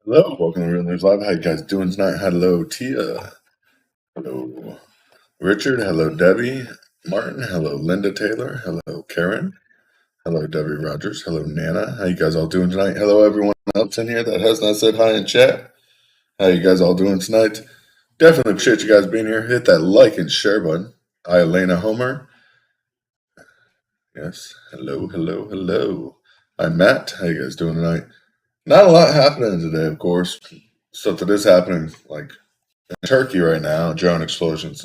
Hello, welcome to Real News Live. How you guys doing tonight? Hello, Tia. Hello, Richard. Hello, Debbie. Martin. Hello, Linda Taylor. Hello, Karen. Hello, Debbie Rogers. Hello, Nana. How you guys all doing tonight? Hello, everyone else in here that has not said hi in chat. How you guys all doing tonight? Definitely appreciate you guys being here. Hit that like and share button. Hi, Elena Homer. Yes. Hello, hello, hello. I'm Matt. How you guys doing tonight? Not a lot happening today, of course. Stuff that is happening, like in Turkey right now, drone explosions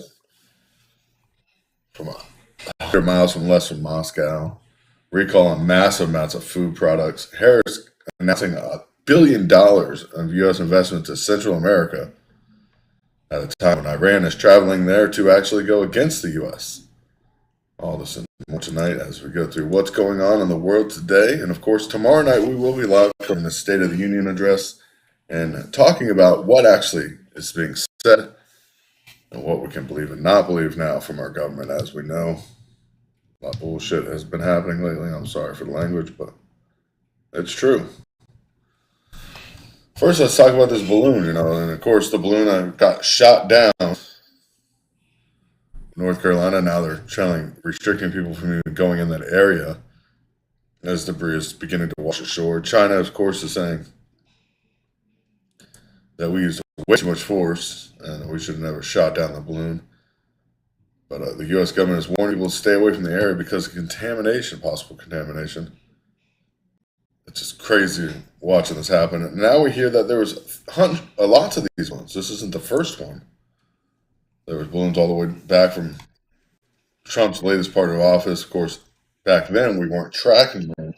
from 100 miles from less from Moscow, recall on massive amounts of food products. Harris announcing $1 billion of U.S. investment to Central America at a time when Iran is traveling there to actually go against the U.S. All this and more tonight as we go through what's going on in the world today. And of course, tomorrow night we will be live covering the State of the Union address and talking about what actually is being said and what we can believe and not believe now from our government. As we know, a lot of bullshit has been happening lately. I'm sorry for the language, but it's true. First, let's talk about this balloon, and of course, the balloon got shot down in North Carolina. Now they're restricting people from even going in that area as debris is beginning to wash ashore. China, of course, is saying that we used way too much force and we should have never shot down the balloon. But the U.S. government has warned people to stay away from the area because of contamination, possible contamination. It's just crazy watching this happen. And now we hear that there was lots of these ones. This isn't the first one. There was balloons all the way back from Trump's latest part of office. Of course, back then we weren't tracking them,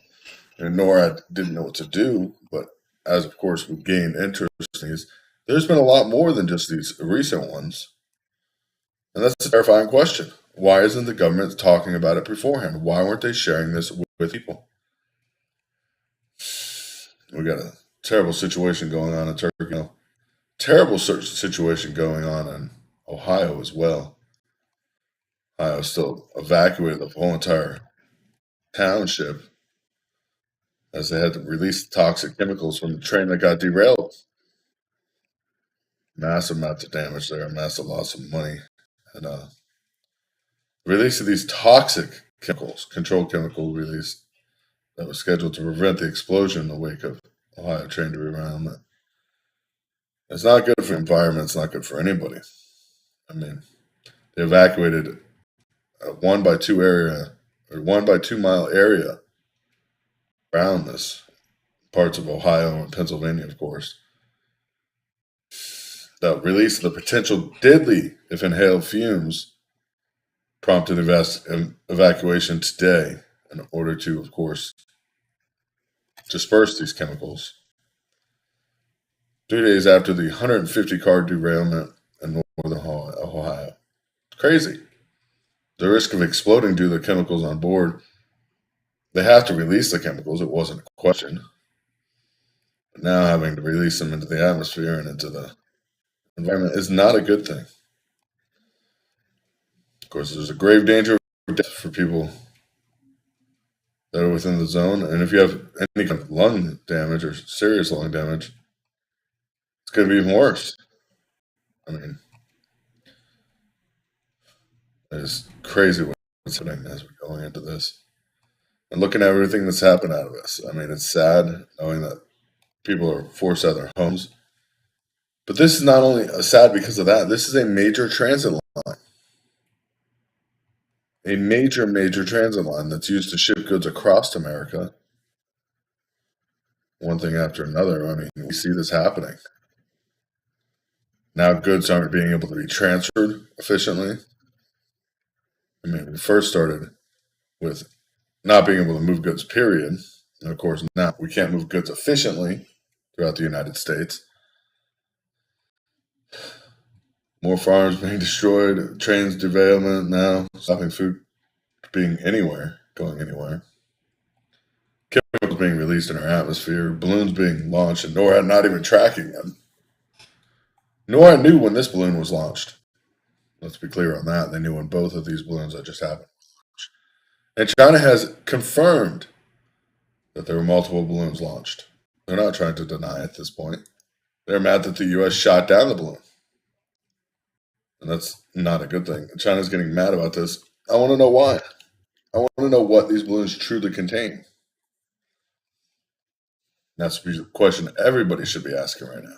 and NORAD didn't know what to do. But as, of course, we gained interest in these, there's been a lot more than just these recent ones. And that's a terrifying question. Why isn't the government talking about it beforehand? Why weren't they sharing this with people? We got a terrible situation going on in Turkey. Terrible situation going on in Ohio as well. Ohio still evacuated the whole entire township as they had to release toxic chemicals from the train that got derailed. Massive amounts of damage there, massive loss of money. And release of these toxic chemicals, controlled chemical release that was scheduled to prevent the explosion in the wake of Ohio train derailment. It's not good for the environment. It's not good for anybody. I mean, they evacuated a 1 by 2 area, or 1 by 2 mile area around this, parts of Ohio and Pennsylvania, of course. The release of the potential deadly, if inhaled, fumes prompted evacuation today in order to, of course, disperse these chemicals. 3 days after the 150-car derailment in northern Ohio. It's crazy. The risk of exploding due to the chemicals on board. They have to release the chemicals. It wasn't a question. But now having to release them into the atmosphere and into the environment is not a good thing. Of course, there's a grave danger of death for people that are within the zone. And if you have any kind of lung damage or serious lung damage, it's going to be even worse. I mean, it's crazy what's happening as we're going into this. And looking at everything that's happened out of us. I mean, it's sad knowing that people are forced out of their homes. But this is not only sad because of that. This is a major transit line. A major, major transit line that's used to ship goods across America. One thing after another. I mean, we see this happening. Now goods aren't being able to be transferred efficiently. I mean, we first started with not being able to move goods, period. And of course, now we can't move goods efficiently throughout the United States. More farms being destroyed, trains derailment now, stopping food being anywhere, going anywhere. Chemicals being released in our atmosphere, balloons being launched, and NORAD not even tracking them. NORAD knew when this balloon was launched. Let's be clear on that. They knew when both of these balloons that just happened. And China has confirmed that there were multiple balloons launched. They're not trying to deny at this point. They're mad that the U.S. shot down the balloon, and that's not a good thing. China's getting mad about this. I want to know why. I want to know what these balloons truly contain. That's the question everybody should be asking right now.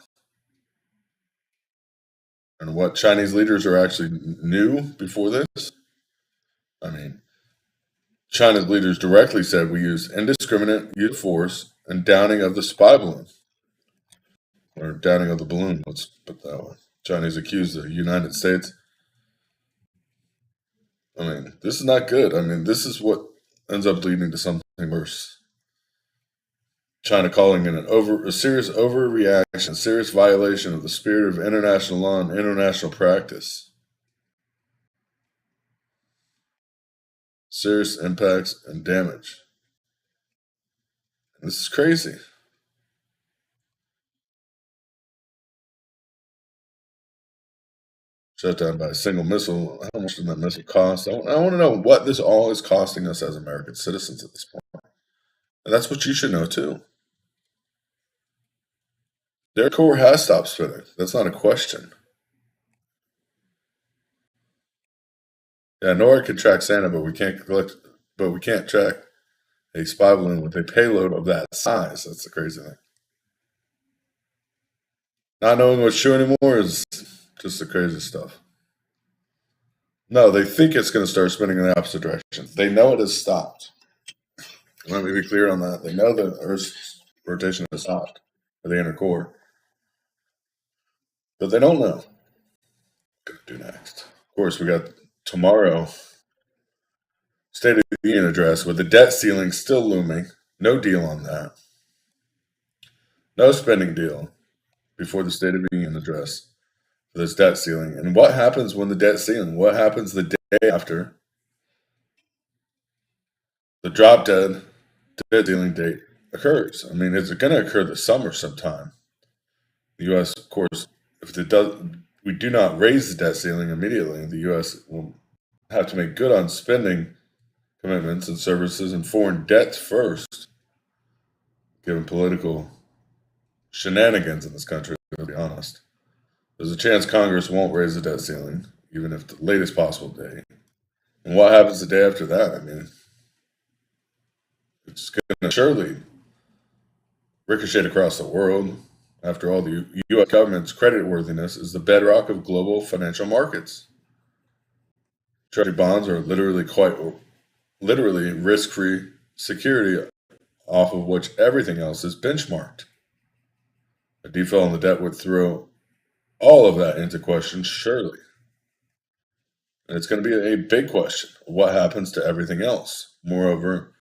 And what Chinese leaders are actually knew before this. I mean, China's leaders directly said we use indiscriminate use of force and downing of the spy balloon. Or downing of the balloon, let's put that way. Chinese accused the United States. I mean, this is not good. I mean, this is what ends up leading to something worse. China calling it a serious overreaction, a serious violation of the spirit of international law and international practice. Serious impacts and damage. This is crazy. Shut down by a single missile. How much did that missile cost? I want to know what this all is costing us as American citizens at this point. And that's what you should know too. Their core has stopped spinning. That's not a question. Yeah, NORAD can track Santa, but we can't track a spy balloon with a payload of that size. That's the crazy thing. Not knowing what's true anymore is just the crazy stuff. No, they think it's going to start spinning in the opposite direction. They know it has stopped. Let me be clear on that. They know the Earth's rotation has stopped for the inner core. But they don't know what to do next. Of course, we got tomorrow State of the Union address with the debt ceiling still looming. No deal on that. No spending deal before the State of the Union address for this debt ceiling. And what happens when the debt ceiling? What happens the day after the drop dead debt ceiling date occurs? I mean, is it going to occur this summer sometime? The U.S., of course, if it does, we do not raise the debt ceiling immediately, the U.S. will have to make good on spending commitments and services and foreign debts first, given political shenanigans in this country, to be honest. There's a chance Congress won't raise the debt ceiling, even if the latest possible day. And what happens the day after that? I mean, it's going to surely ricochet across the world. After all, the U.S. government's creditworthiness is the bedrock of global financial markets. Treasury bonds are literally risk-free security off of which everything else is benchmarked. A default on the debt would throw all of that into question, surely. And it's going to be a big question. What happens to everything else? Moreover,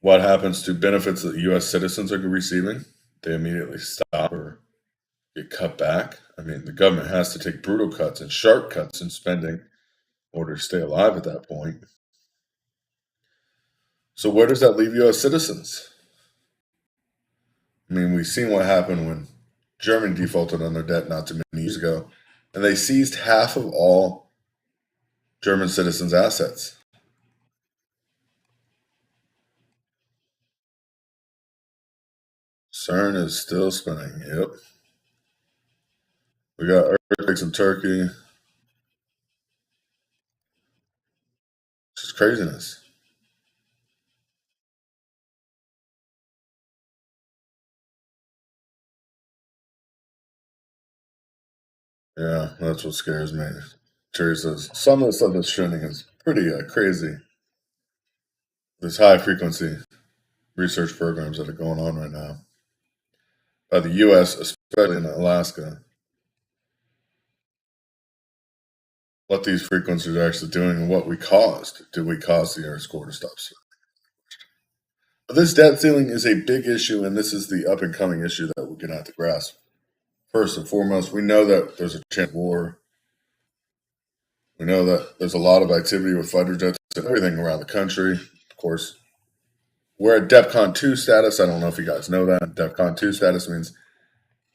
what happens to benefits that U.S. citizens are receiving? They immediately stop or get cut back. I mean, the government has to take brutal cuts and sharp cuts in spending in order to stay alive at that point. So where does that leave U.S. citizens? I mean, we've seen what happened when Germany defaulted on their debt not too many years ago, and they seized half of all German citizens' assets. CERN is still spinning. Yep. We got earthquakes in Turkey. Just craziness. Yeah, that's what scares me. Terry says some of the stuff that's trending is pretty crazy. There's high frequency research programs that are going on right now by the U.S., especially in Alaska. What these frequencies are actually doing and what we caused. Did we cause the Earth's core to stop? But this debt ceiling is a big issue, and this is the up and coming issue that we're going to have to grasp. First and foremost, we know that there's a chance of war. We know that there's a lot of activity with fighter jets and everything around the country. Of course, we're at DEFCON 2 status. I don't know if you guys know that. DEFCON 2 status means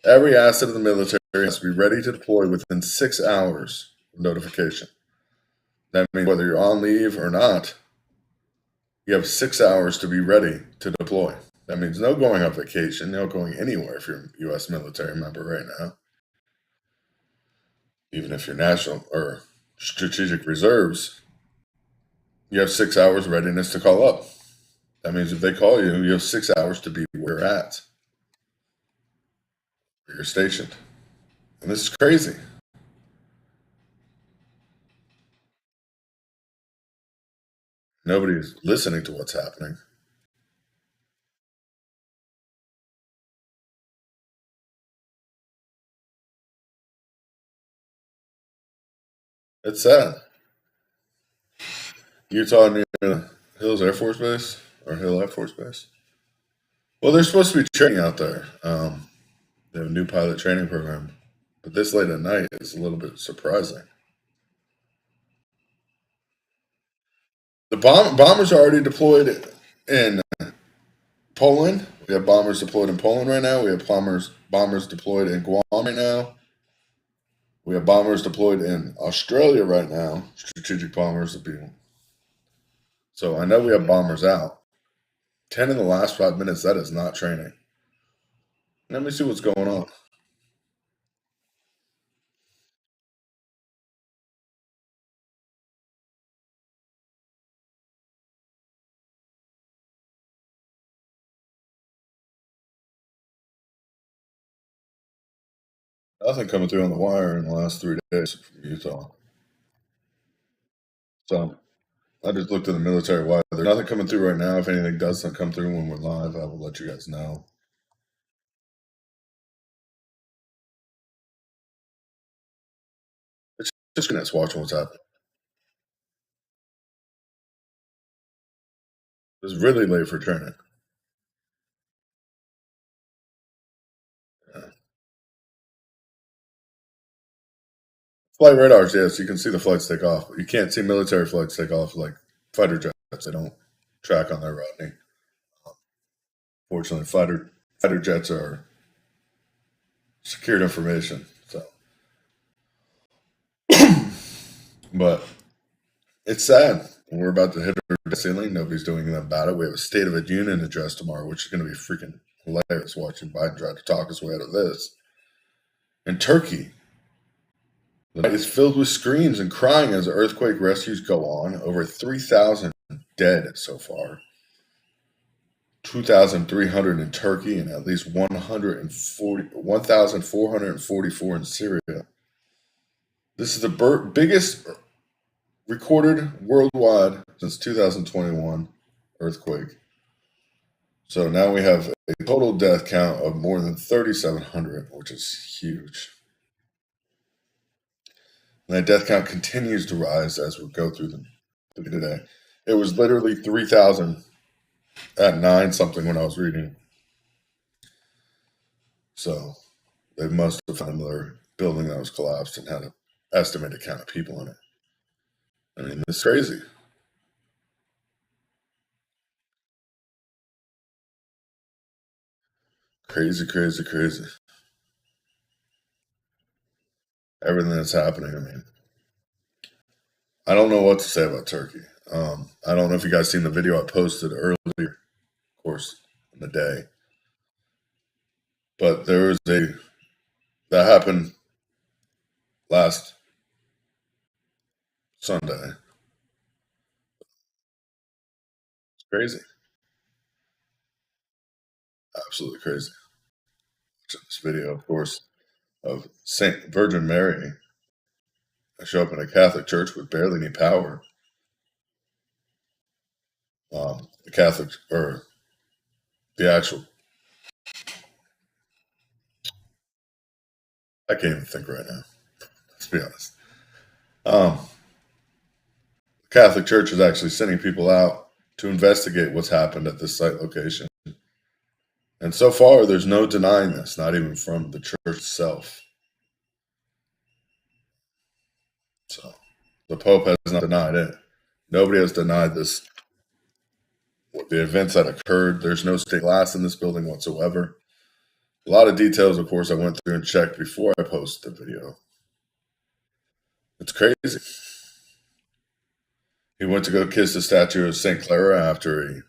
every asset of the military has to be ready to deploy within 6 hours of notification. That means whether you're on leave or not, you have 6 hours to be ready to deploy. That means no going on vacation, no going anywhere if you're a U.S. military member right now. Even if you're national or strategic reserves, you have 6 hours readiness to call up. That means if they call you, you have 6 hours to be where you're at, where you're stationed. And this is crazy. Nobody is listening to what's happening. It's sad. Utah near Hills Air Force Base or Hill Air Force Base. Well, there's supposed to be training out there. They have a new pilot training program, but this late at night is a little bit surprising. The bombers are already deployed in Poland. We have bombers deployed in Poland right now. We have bombers deployed in Guam right now. We have bombers deployed in Australia right now. Strategic bombers would be. So I know we have bombers out. 10 in the last 5 minutes. That is not training. Let me see what's going on. Nothing coming through on the wire in the last 3 days from Utah. So I just looked at the military wire. There's nothing coming through right now. If anything doesn't come through when we're live, I will let you guys know. It's just gonna watching what's happening. It's really late for training. Yeah. Flight radars, yes, you can see the flights take off. But you can't see military flights take off like fighter jets. They don't track on their routing. Fortunately, fighter jets are secured information. So, but it's sad. We're about to hit our ceiling. Nobody's doing anything about it. We have a State of the Union address tomorrow, which is going to be freaking hilarious watching Biden try to talk his way out of this. In Turkey, the night is filled with screams and crying as earthquake rescues go on. Over 3,000 dead so far. 2,300 in Turkey and at least 1,444 in Syria. This is the biggest recorded worldwide since 2021 earthquake. So now we have a total death count of more than 3,700, which is huge. And that death count continues to rise as we go through the day. It was literally 3,000 at 9 something when I was reading. So they must have found another building that was collapsed and had an estimated count of people in it. I mean, this is crazy. Crazy, crazy, crazy. Everything that's happening. I mean, I don't know what to say about Turkey. I don't know if you guys seen the video I posted earlier, of course, in the day. But there was that happened last Sunday. It's crazy. Absolutely crazy. Watching this video, of course, of Saint Virgin Mary. I show up in a Catholic church with barely any power. The Catholic, or the actual, I can't even think right now. Let's be honest. Um, the Catholic Church is actually sending people out to investigate what's happened at this site location. And so far, there's no denying this, not even from the church itself. So the Pope has not denied it. Nobody has denied this. The events that occurred. There's no stained glass in this building whatsoever. A lot of details, of course, I went through and checked before I posted the video. It's crazy. He went to go kiss the statue of St. Clara after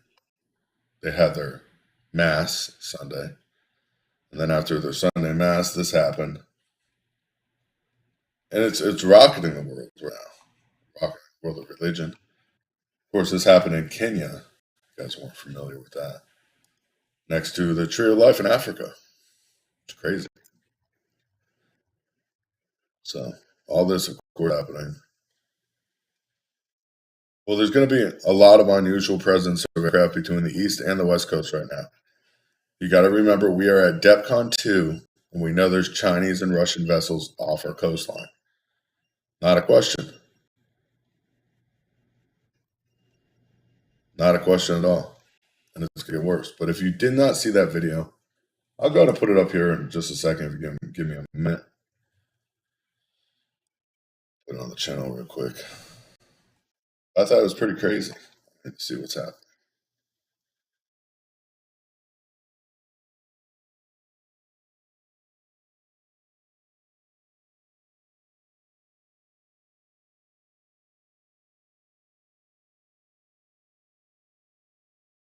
they had their Mass Sunday. And then after the Sunday Mass, this happened. And it's rocketing the world right now. Rocketing the world of religion. Of course, this happened in Kenya. You guys weren't familiar with that. Next to the Tree of Life in Africa. It's crazy. So all this, of course, happening. Well, there's going to be a lot of unusual presence of aircraft between the East and the West Coast right now. You got to remember, we are at DEFCON 2, and we know there's Chinese and Russian vessels off our coastline. Not a question. Not a question at all. And it's going to get worse. But if you did not see that video, I'll go ahead and put it up here in just a second if you give me a minute. Put it on the channel real quick. I thought it was pretty crazy. Let's see what's happening.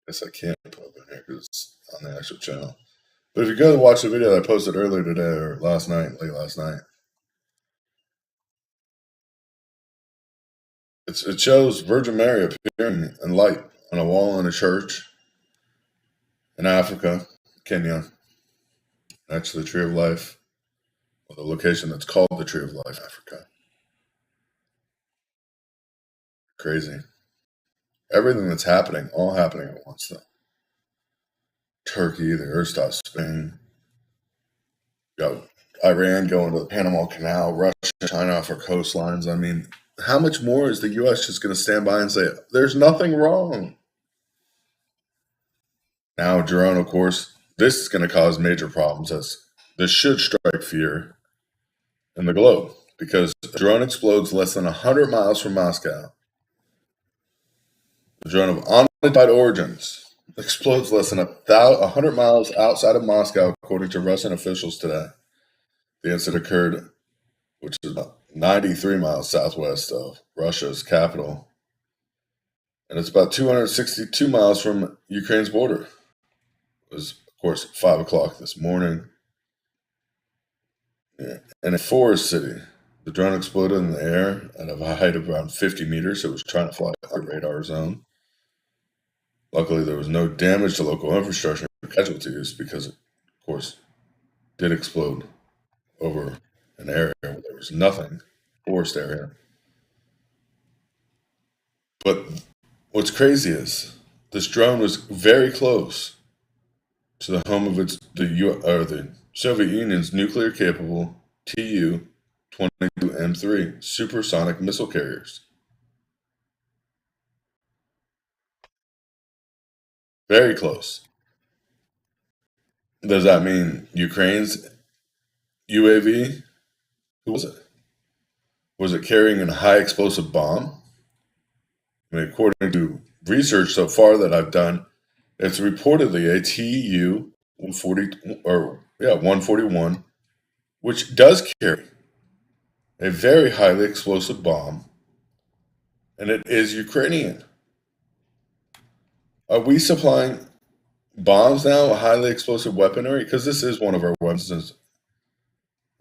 Guess I can't put it in here because it's on the actual channel. But if you go to watch the video that I posted earlier today or last night, late last night, it shows Virgin Mary appearing in light on a wall in a church in Africa, Kenya, next to the Tree of Life, or the location that's called the Tree of Life, Africa. Crazy. Everything that's happening, all happening at once, though. Turkey, the Earth stops spinning. Got Iran going to the Panama Canal, Russia, China off our coastlines. I mean, how much more is the U.S. just going to stand by and say, there's nothing wrong? Now, drone, of course, this is going to cause major problems as this should strike fear in the globe because a drone explodes less than 100 miles from Moscow. The drone of unidentified origins explodes less than 100 miles outside of Moscow, according to Russian officials today. The incident occurred, which is about 93 miles southwest of Russia's capital, and it's about 262 miles from Ukraine's border. It was, of course, 5 o'clock this morning. Yeah. In a forest city, the drone exploded in the air at a height of around 50 meters. It was trying to fly a radar zone. Luckily, there was no damage to local infrastructure or casualties because, of course, it did explode over an area where there was nothing, forest area. But what's crazy is this drone was very close to the home of the Soviet Union's nuclear-capable Tu-22M3 supersonic missile carriers. Very close. Does that mean Ukraine's UAV? Who was it? Was it carrying a high explosive bomb? I mean, according to research so far that I've done, it's reportedly a Tu-141, which does carry a very highly explosive bomb, and it is Ukrainian. Are we supplying bombs now, a highly explosive weaponry? Because this is one of our weapons.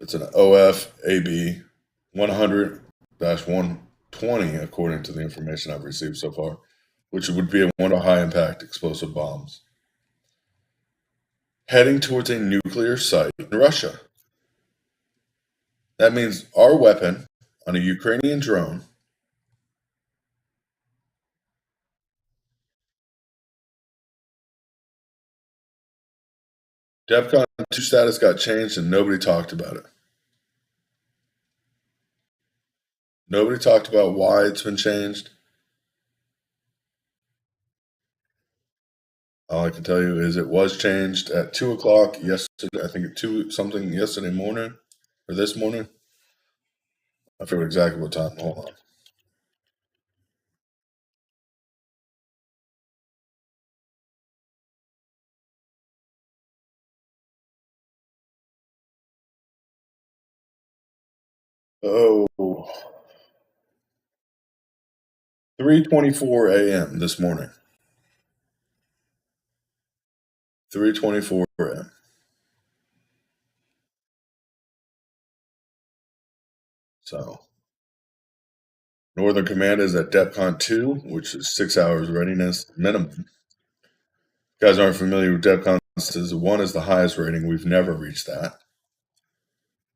It's an OFAB 100-120, according to the information I've received so far, which would be one of high-impact explosive bombs, heading towards a nuclear site in Russia. That means our weapon on a Ukrainian drone DEFCON 2 status got changed and nobody talked about it. Nobody talked about why it's been changed. All I can tell you is it was changed at 2 o'clock yesterday. I think at 2 something yesterday morning or this morning. I forget exactly what time. Hold on. Oh, 3:24 a.m. this morning. 3:24 a.m. So Northern Command is at DEFCON 2, which is 6 hours readiness minimum. If you guys aren't familiar with DEFCON, 1 is the highest rating. We've never reached that.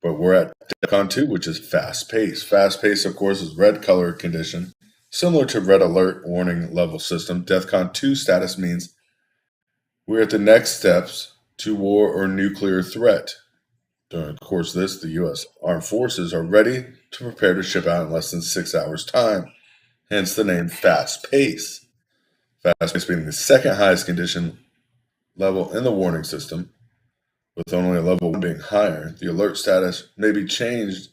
But we're at DEFCON 2, which is fast pace. Fast pace, of course, is red color condition, similar to red alert warning level system. DEFCON 2 status means we're at the next steps to war or nuclear threat. During the course of this, the U.S. Armed Forces are ready to prepare to ship out in less than 6 hours' time, hence the name fast pace. Fast pace being the second highest condition level in the warning system, with only a level 1 being higher. The alert status may be changed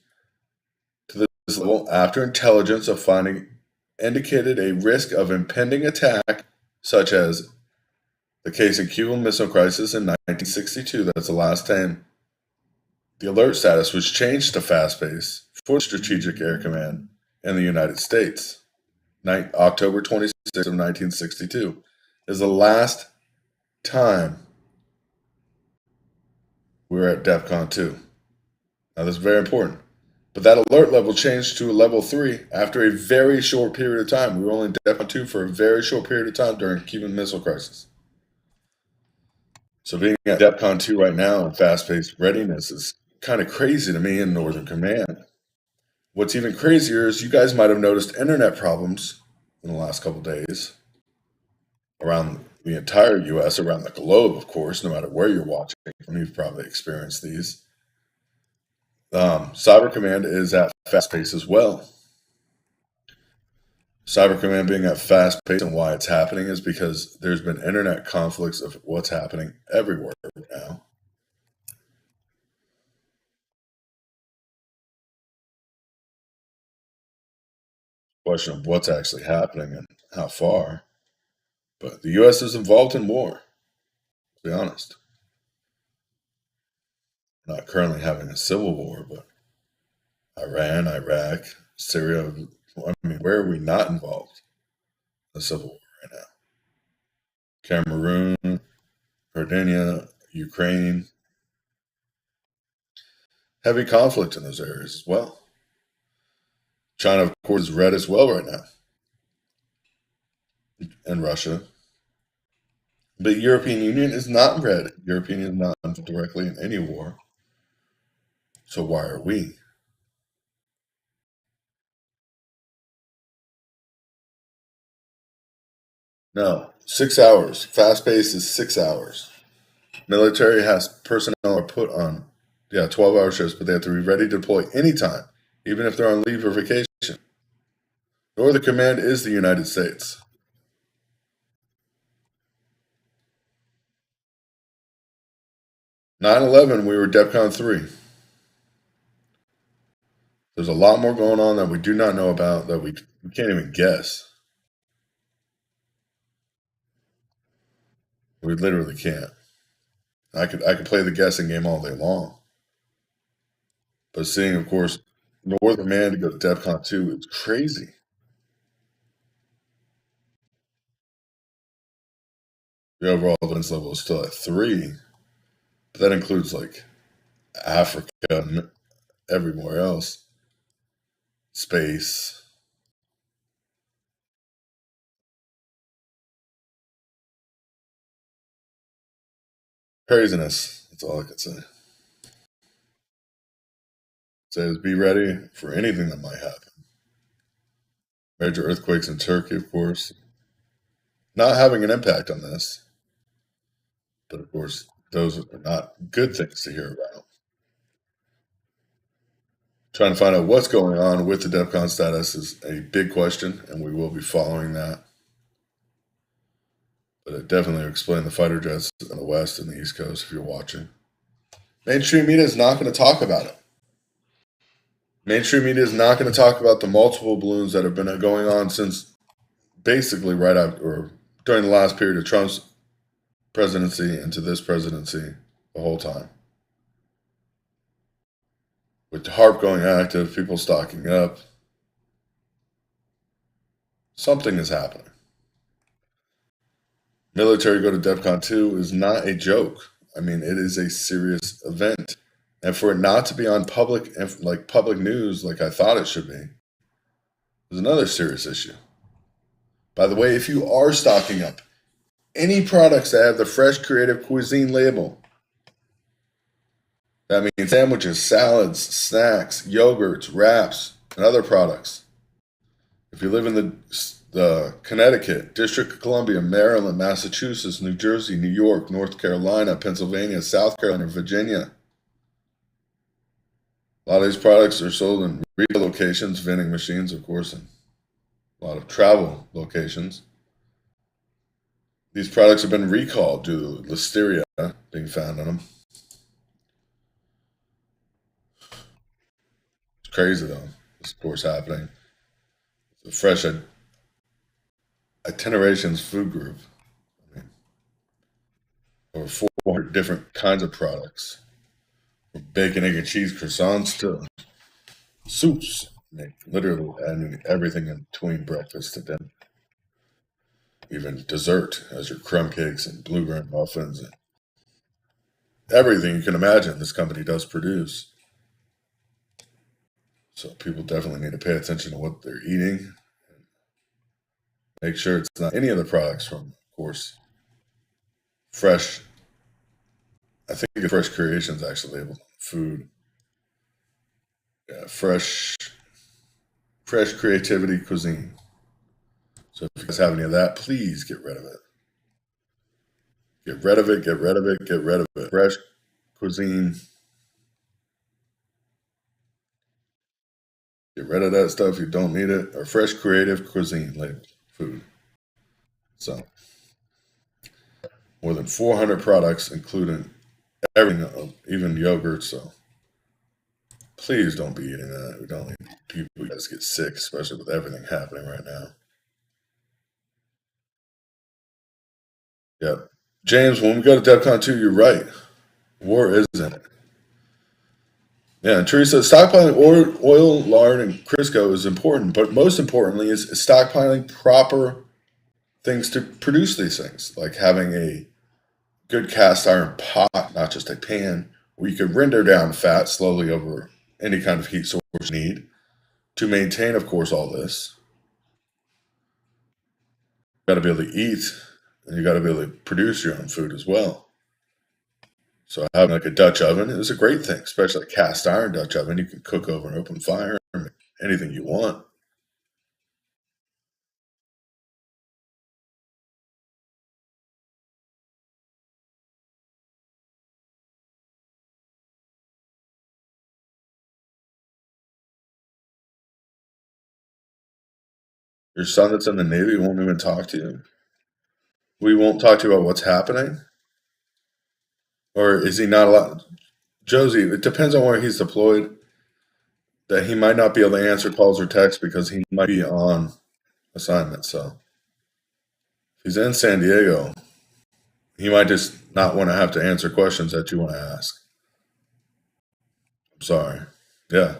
to this level after intelligence of finding indicated a risk of impending attack, such as the case in Cuban Missile Crisis in 1962. That's the last time the alert status was changed to fast pace for Strategic Air Command in the United States. October 26th of 1962 is the last time we were at DEFCON 2. Now, this is very important. But that alert level changed to a level 3 after a very short period of time. We were only in DEFCON 2 for a very short period of time during Cuban Missile Crisis. So being at DEFCON 2 right now in fast-paced readiness is kind of crazy to me in Northern Command. What's even crazier is you guys might have noticed internet problems in the last couple days around the entire U.S., around the globe, of course, no matter where you're watching. You've probably experienced these. Cyber Command is at fast pace as well. Cyber Command being at fast pace and why it's happening is because there's been internet conflicts of what's happening everywhere right now. Question of what's actually happening and how far. But the U.S. is involved in war, to be honest. Not currently having a civil war, but Iran, Iraq, Syria. I mean, where are we not involved in a civil war right now? Cameroon, Jordania, Ukraine. Heavy conflict in those areas as well. China, of course, is red as well right now. And Russia. But European Union is not red. European Union is not involved directly in any war. So why are we? No, 6 hours. Fast pace is 6 hours. Military has personnel are put on, 12-hour shifts, but they have to be ready to deploy anytime, even if they're on leave or vacation. Northern Command is the United States. 9/11, we were DEFCON 3. There's a lot more going on that we do not know about that we can't even guess. We literally can't. I could play the guessing game all day long. But seeing, of course, Northern Command to go to DEFCON 2, it's crazy. The overall defense level is still at 3, but that includes like Africa and everywhere else. Space. Craziness. That's all I can say. Says be ready for anything that might happen. Major earthquakes in Turkey, of course. Not having an impact on this. But of course, those are not good things to hear about. Trying to find out what's going on with the DEFCON status is a big question, and we will be following that. But it definitely will explain the fighter jets in the West and the East Coast if you're watching. Mainstream media is not going to talk about it. Mainstream media is not going to talk about the multiple balloons that have been going on since basically right after or during the last period of Trump's presidency into this presidency the whole time. With HAARP going active, people stocking up, something is happening. military go to DEFCON 2 is not a joke. I mean, it is a serious event. And for it not to be on public news like I thought it should be is another serious issue. By the way, if you are stocking up any products that have the Fresh Creative Cuisine label, that means sandwiches, salads, snacks, yogurts, wraps, and other products. If you live in the Connecticut, District of Columbia, Maryland, Massachusetts, New Jersey, New York, North Carolina, Pennsylvania, South Carolina, Virginia, a lot of these products are sold in retail locations, vending machines, of course, and a lot of travel locations. These products have been recalled due to listeria being found in them. It's crazy, though. This, of course, happening. The Fresh Itinerations Food Group. I mean, over 400 different kinds of products. From bacon, egg, and cheese croissants to soups. I mean, literally, I mean, everything in between breakfast and dinner. Even dessert, as your crumb cakes and bluegrain muffins and everything you can imagine this company does produce. So people definitely need to pay attention to what they're eating. Make sure it's not any of the products from, of course, Fresh. I think the Fresh Creations actually labeled food. Yeah, fresh creativity cuisine. So if you guys have any of that, please get rid of it. Get rid of it, get rid of it, get rid of it. Fresh cuisine, get rid of that stuff. You don't need it. Or fresh creative cuisine labeled food. So more than 400 products, including everything, even yogurt. So please don't be eating that. We don't need people to just get sick, especially with everything happening right now. Yeah. James, when we go to DEFCON 2, you're right. War isn't it? Yeah, and Teresa, stockpiling oil, lard, and Crisco is important, but most importantly is stockpiling proper things to produce these things, like having a good cast iron pot, not just a pan, where you can render down fat slowly over any kind of heat source you need to maintain, of course, all this. You got to be able to eat, and you got to be able to produce your own food as well. So having like a Dutch oven is a great thing, especially a cast iron Dutch oven. You can cook over an open fire, anything you want. Your son that's in the Navy won't even talk to you. We won't talk to you about what's happening, or is he not allowed? Josie, it depends on where he's deployed. That he might not be able to answer calls or texts because he might be on assignment. So if he's in San Diego, he might just not want to have to answer questions that you want to ask. I'm sorry. Yeah.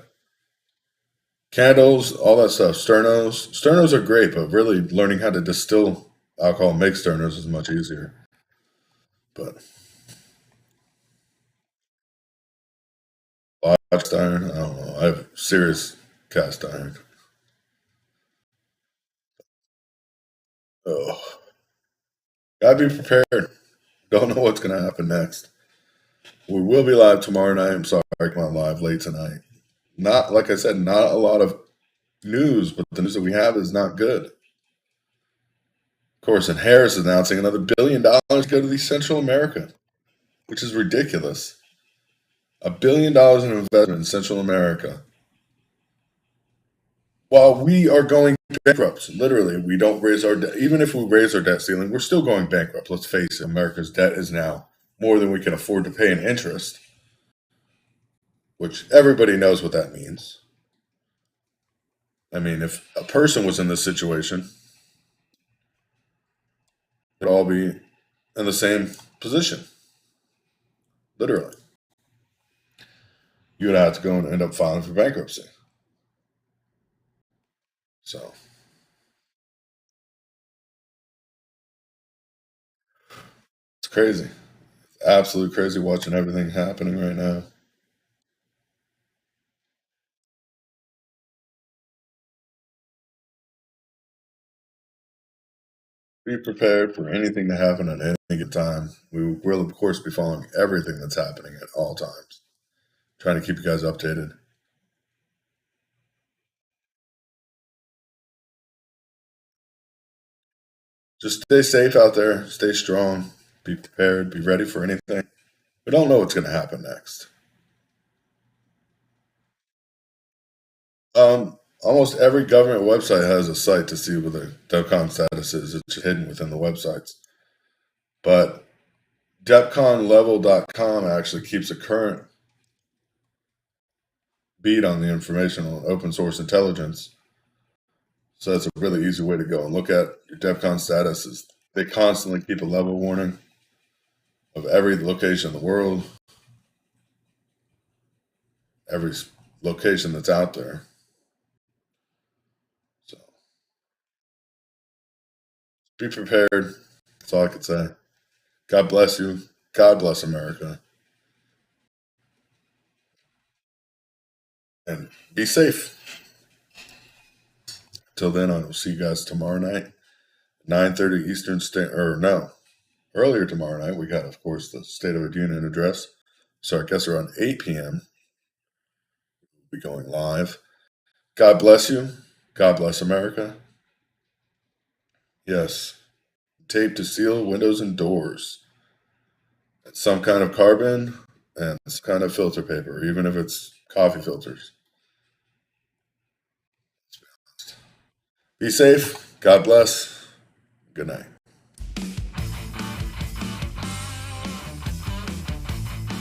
Candles, all that stuff. Sternos. Sternos are great, but really learning how to distill alcohol and make sternos is much easier. But cast iron, I don't know. I have serious cast iron. Oh, gotta be prepared. Don't know what's gonna happen next. We will be live tomorrow night. I'm sorry, I came out live late tonight. Not like I said, not a lot of news, but the news that we have is not good. Of course, and Harris is announcing another $1 billion to go to the Central America, which is ridiculous. $1 billion in investment in Central America. While we are going bankrupt, literally, we don't raise our debt. Even if we raise our debt ceiling, we're still going bankrupt. Let's face it, America's debt is now more than we can afford to pay in interest, which everybody knows what that means. I mean, if a person was in this situation, they'd all be in the same position, literally. You would have to go and end up filing for bankruptcy. So, crazy. Absolutely crazy watching everything happening right now. Be prepared for anything to happen at any given time. We will, of course, be following everything that's happening at all times, trying to keep you guys updated. Just stay safe out there, stay strong, be prepared, be ready for anything. We don't know what's going to happen next. Almost every government website has a site to see what the DEFCON status is. It's hidden within the websites. But DEFCONlevel.com actually keeps a current beat on the information on open source intelligence. So that's a really easy way to go and look at your DEFCON statuses. They constantly keep a level warning of every location in the world, every location that's out there. So be prepared. That's all I could say. God bless you. God bless America. And be safe. Till then, I will see you guys tomorrow night, 9:30 Eastern Standard, or no, earlier tomorrow night. We got, of course, the State of the Union address. So I guess around 8 p.m. we'll be going live. God bless you. God bless America. Yes. Tape to seal windows and doors. Some kind of carbon and some kind of filter paper, even if it's coffee filters. Be safe. God bless. Good night.